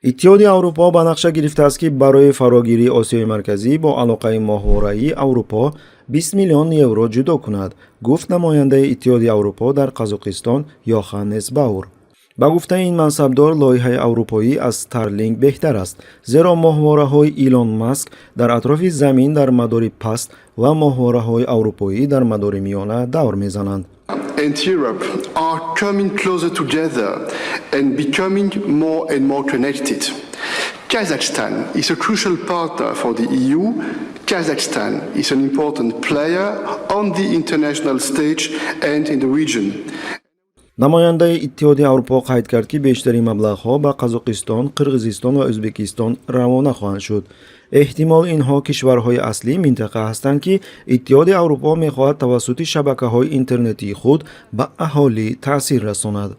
иттиҳоди аврупо ба нақша гирифтааст ки барои фарогирии осиёи марказӣ бо алоқаи моҳвораии аврупо 20 миллион евро ҷудо кунад, гуфт намояндаи иттиҳоди аврупо дар Қазоқистон Йоханнес Баур. ба гуфтаи ин мансабдор, лоиҳаи аврупоӣ аз Starlink беҳтар аст, зеро моҳвораҳои Илон Маск дар атрофи Замин дар мадори паст ва моҳвораҳои аврупоӣ дар мадори миёна давр мезананд. And Europe are coming closer together and becoming more and more connected. Kazakhstan is a crucial partner for the EU. Kazakhstan is an important player on the international stage and in the region. намояндаи иттиҳоди аврупо қайд кард ки бештари маблағҳо ба Қазоқистон, Қирғизистон ва Ӯзбекистон равона хоҳанд шуд. эҳтимол инҳо кишварҳои аслии минтақа ҳастанд ки иттиҳоди аврупо мехоҳад тавассути шабакаҳои интернетии худ ба аҳолӣ таъсир расонад.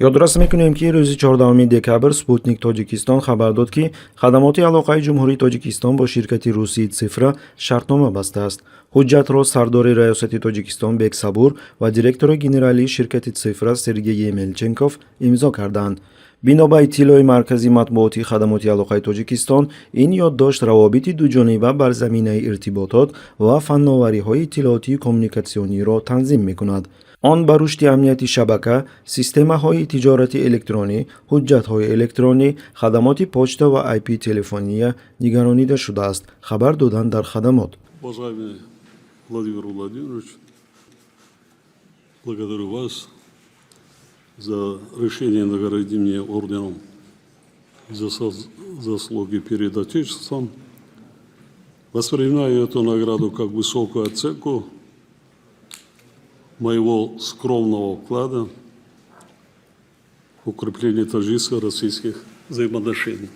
ёдрас мекунем ки рӯзи 14 декабр Спутник Тоҷикистон хабар дод ки хадамоти алоқаи ҷумҳурии Тоҷикистон бо ширкати русии Цифра шартнома бастааст. ҳуҷҷатро сардори раёсати Тоҷикистон Бек Сабур ва директори генералии ширкати Цифра Сергей Емельченков имзо карданд. бино ба иттилои маркази матбуоти хадамоти алоқаи Тоҷикистон, ин ёддошт равобити дуҷониба бар заминаи иртиботот ва фанновариҳои иттилоотии коммуникатсиониро танзим мекунад. он ба рушди амнияти шабака, системаҳои тиҷорати электронӣ, ҳуҷҷатҳои электронӣ, хадамоти почта ва IP телефония нигаронида шудааст, хабар доданд дар хадамот. Уважаемый Владимир Владимирович, благодарю вас за решение наградить меня орденом за заслуги перед Отечеством. Воспринимаю эту награду как высокую оценку моего скромного вклада в укрепление таджикско-российских взаимоотношений.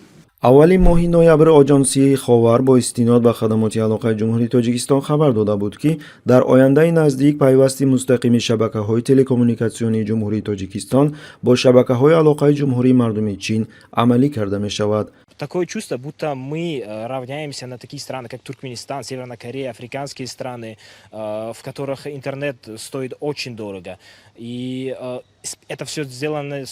аввали моҳи ноябр оҷонсияи ховар бо истинод ба хадамоти алоқаи ҷумҳурии Тоҷикистон хабар дода буд ки дар ояндаи наздик пайвасти мустақими шабакаҳои телекоммуникатсионии ҷумҳурии Тоҷикистон бо шабакаҳои алоқаи ҷумҳурии мардуми Чин амалӣ карда мешавад. Такое чувство, будто мы равняемся на такие страны, как Туркменистан, Северная Корея, африканские страны, в которых интернет стоит очень дорого. И это все сделано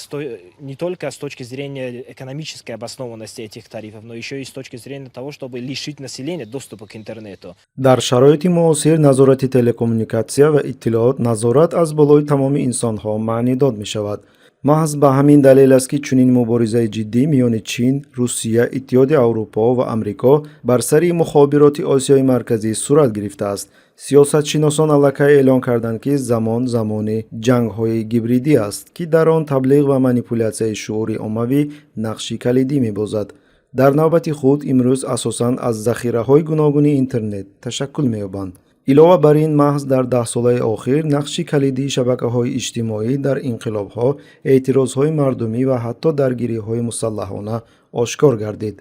не только с точки зрения экономической обоснованности этих тарифов, но еще и с точки зрения того, чтобы лишить населения доступа к интернету. дар шароити муосир назорати телекоммуникатсия ва иттилоот назорат аз болои тамоми инсонҳо маънӣ дод мешавад. маҳз ба ҳамин далел аст ки чунин муборизаи ҷиддӣ миёни Чин, Русия, Иттиҳоди Аврупо ва Амрико бар сари мухобироти Осиёи марказӣ сурат гирифтааст. сиёсатшиносон аллакай эълон карданд ки замон замони ҷангҳои гибридӣ аст, ки дар он таблиғ ва манипулятсияи шуъури оммавӣ нақши калидӣ мебозад. дар навбати худ имрӯз асосан аз захираҳои гуногуни интернет ташаккул меёбанд. илова бар ин, маҳз дар 10 солаи охир нақши калидии шабакаҳои иҷтимоӣ дар инқилобҳо, эътирозҳои мардумӣ ва ҳатто даргириҳои мусаллаҳона ошкор гардид.